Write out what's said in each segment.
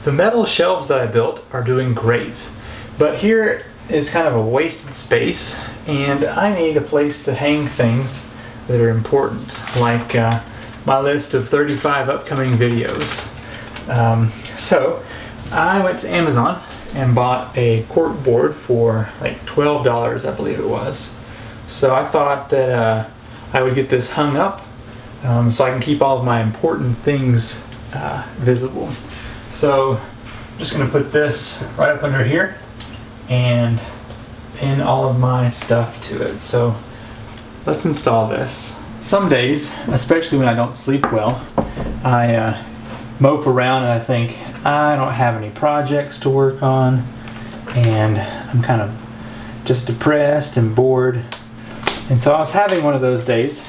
The metal shelves that I built are doing great, but here is kind of a wasted space, and I need a place to hang things that are important, like my list of 35 upcoming videos. So I went to Amazon and bought a corkboard for like $12, I believe it was. So I thought that I would get this hung up so I can keep all of my important things visible. So I'm just going to put this right up under here and pin all of my stuff to it. So let's install this. Some days, especially when I don't sleep well, I mope around and I think I don't have any projects to work on, and I'm kind of just depressed and bored. And so I was having one of those days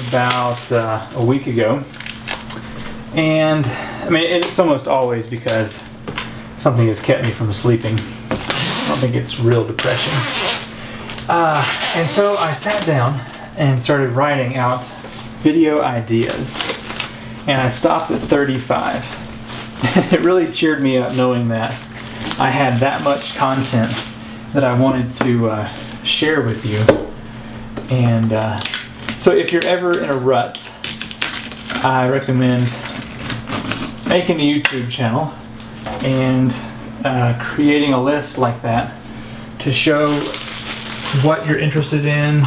about a week ago, and I mean it's almost always because something has kept me from sleeping. I don't think it's real depression. And so I sat down and started writing out video ideas, and I stopped at 35. It really cheered me up knowing that I had that much content that I wanted to share with you. And so if you're ever in a rut, I recommend making a YouTube channel and creating a list like that to show what you're interested in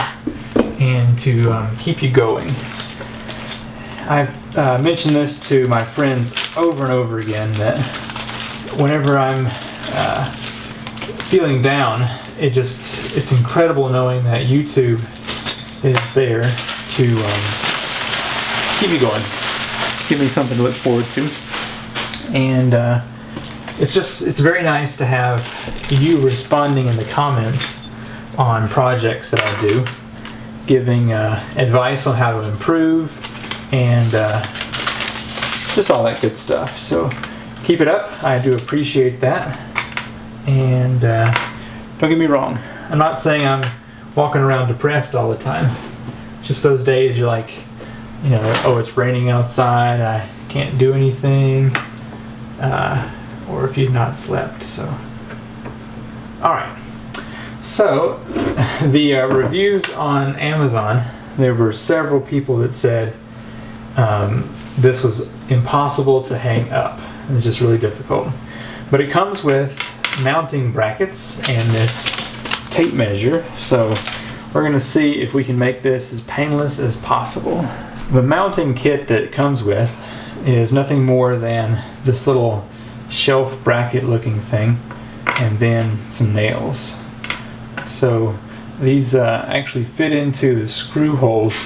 and to keep you going. I've mentioned this to my friends over and over again, that whenever I'm feeling down, it's incredible knowing that YouTube is there to keep me going, give me something to look forward to. And it's very nice to have you responding in the comments on projects that I do, giving advice on how to improve, and just all that good stuff. So keep it up. I do appreciate that. And don't get me wrong, I'm not saying I'm walking around depressed all the time. Just those days you're like, you know, oh, it's raining outside, I can't do anything, or if you've not slept. So alright, so the reviews on Amazon, there were several people that said this was impossible to hang up. It was just really difficult. But it comes with mounting brackets and this tape measure, so we're going to see if we can make this as painless as possible. The mounting kit that it comes with is nothing more than this little shelf bracket looking thing, and then some nails. So these actually fit into the screw holes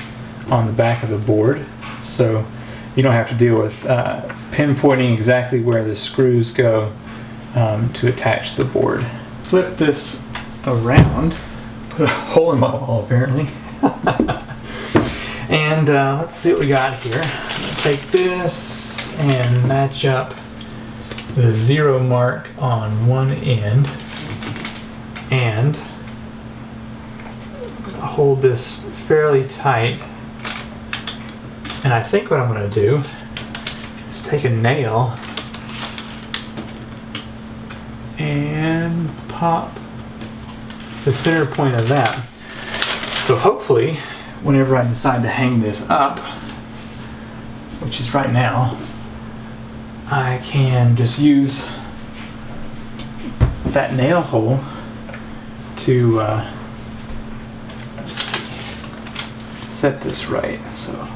on the back of the board, so you don't have to deal with pinpointing exactly where the screws go to attach the board. Flip this around, put a hole in my wall apparently. And let's see what we got here. Let's take this and match up the 0 mark on one end, and hold this fairly tight. And I think what I'm going to do is take a nail and pop the center point of that. So hopefully, whenever I decide to hang this up, which is right now, I can just use that nail hole to let's see, set this right. So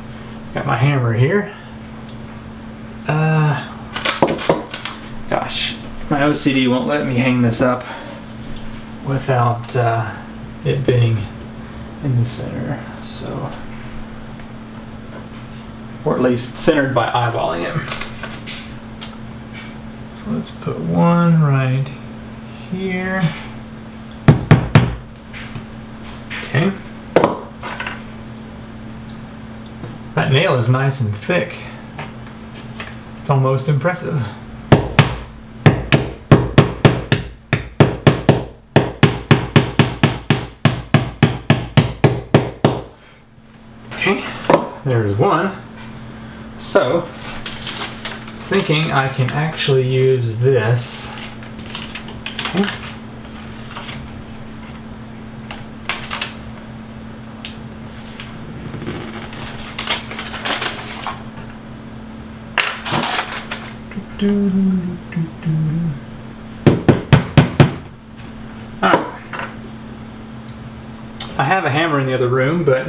got my hammer here. Gosh, my OCD won't let me hang this up without it being in the center. So, or at least centered by eyeballing it. So let's put one right here. Okay. That nail is nice and thick. It's almost impressive. Okay, there's one. So, thinking I can actually use this. Okay. Alright. I have a hammer in the other room, but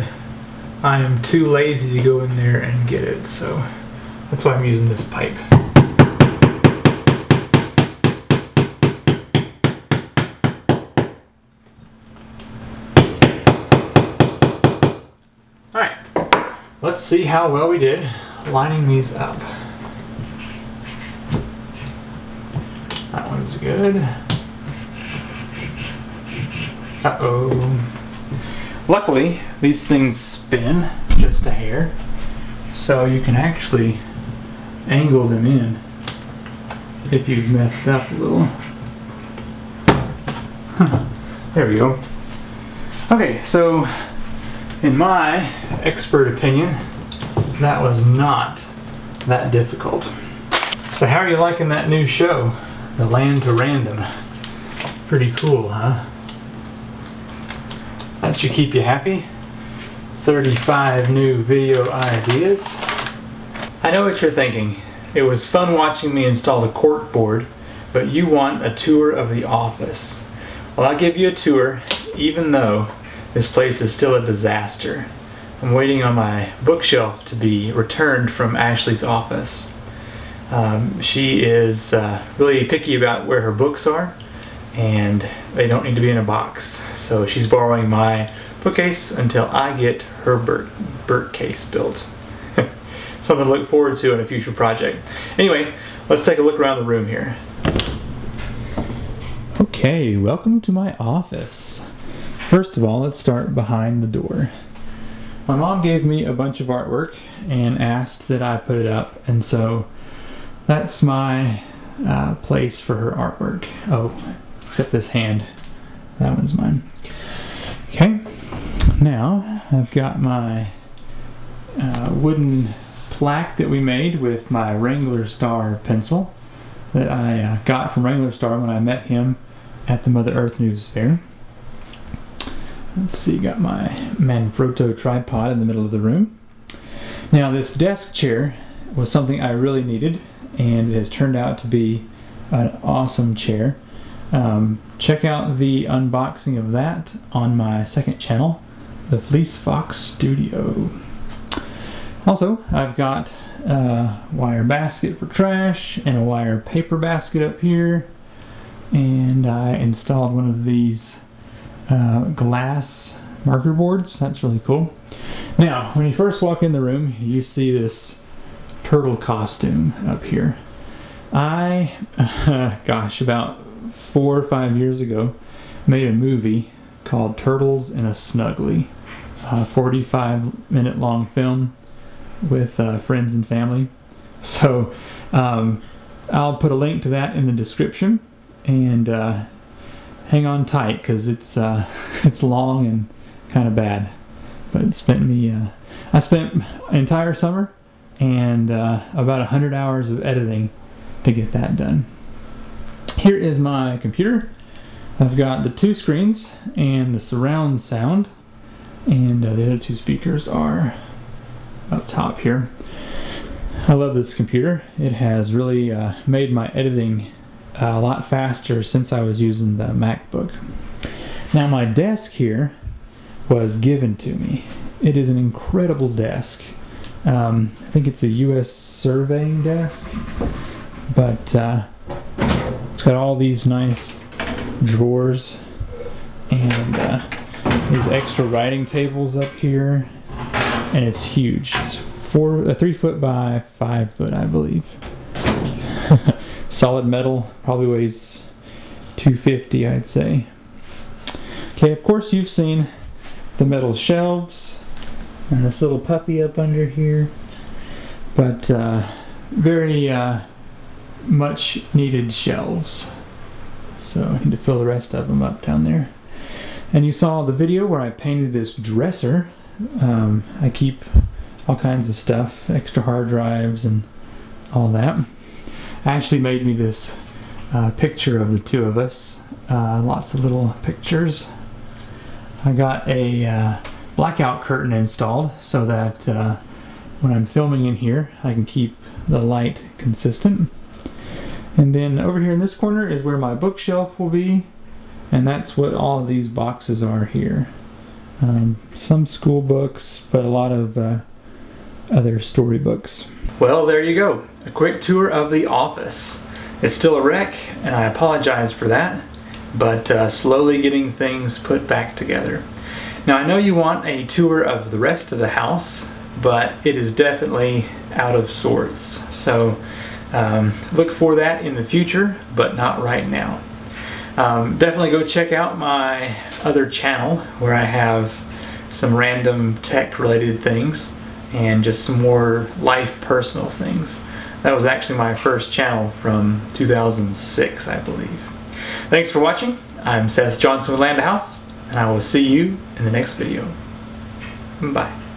I am too lazy to go in there and get it, so that's why I'm using this pipe. Alright, let's see how well we did lining these up. That one's good. Uh-oh. Luckily, these things spin just a hair, so you can actually angle them in if you've messed up a little. There we go. Okay, so in my expert opinion, that was not that difficult. So how are you liking that new show, The Land to Random? Pretty cool, huh? That should keep you happy. 35 new video ideas. I know what you're thinking. It was fun watching me install the corkboard, but you want a tour of the office. Well, I'll give you a tour, even though this place is still a disaster. I'm waiting on my bookshelf to be returned from Ashley's office. She is really picky about where her books are, and they don't need to be in a box. So she's borrowing my bookcase until I get her Burt case built. Something to look forward to in a future project. Anyway, let's take a look around the room here. Okay, welcome to my office. First of all, let's start behind the door. My mom gave me a bunch of artwork and asked that I put it up, and so that's my place for her artwork. Oh, except this hand. That one's mine. Okay, now I've got my wooden plaque that we made with my Wrangler Star pencil that I got from Wrangler Star when I met him at the Mother Earth News Fair. Let's see, got my Manfrotto tripod in the middle of the room. Now this desk chair was something I really needed, and it has turned out to be an awesome chair. Check out the unboxing of that on my second channel, the Fleece Fox Studio. Also, I've got a wire basket for trash and a wire paper basket up here, and I installed one of these glass marker boards. That's really cool. Now, when you first walk in the room, you see this turtle costume up here. I, gosh, about 4 or 5 years ago, made a movie called Turtles in a Snuggly, a 45-minute long film with friends and family. So I'll put a link to that in the description, and hang on tight because it's long and kind of bad. But it spent me I spent an entire summer and about 100 hours of editing to get that done. Here is my computer. I've got the 2 screens and the surround sound, and the other 2 speakers are up top here. I love this computer. It has really made my editing a lot faster since I was using the MacBook. Now my desk here was given to me. It is an incredible desk. I think it's a U.S. surveying desk, but it's got all these nice drawers and these extra writing tables up here, and it's huge. It's 3 foot by 5 foot, I believe. Solid metal, probably weighs 250, I'd say. Okay, of course you've seen the metal shelves and this little puppy up under here, but very much needed shelves. So I need to fill the rest of them up down there. And you saw the video where I painted this dresser. I keep all kinds of stuff, extra hard drives and all that. actually made me this picture of the two of us. Lots of little pictures. I got a blackout curtain installed so that when I'm filming in here I can keep the light consistent. And then over here in this corner is where my bookshelf will be, and that's what all of these boxes are here. Some school books, but a lot of other storybooks. Well, there you go. A quick tour of the office. It's still a wreck, and I apologize for that, but slowly getting things put back together. Now, I know you want a tour of the rest of the house, but it is definitely out of sorts. So look for that in the future, but not right now. Definitely go check out my other channel where I have some random tech related things and just some more life personal things. That was actually my first channel from 2006, I believe. Thanks for watching. I'm Seth Johnson with Land House, and I will see you in the next video. Bye.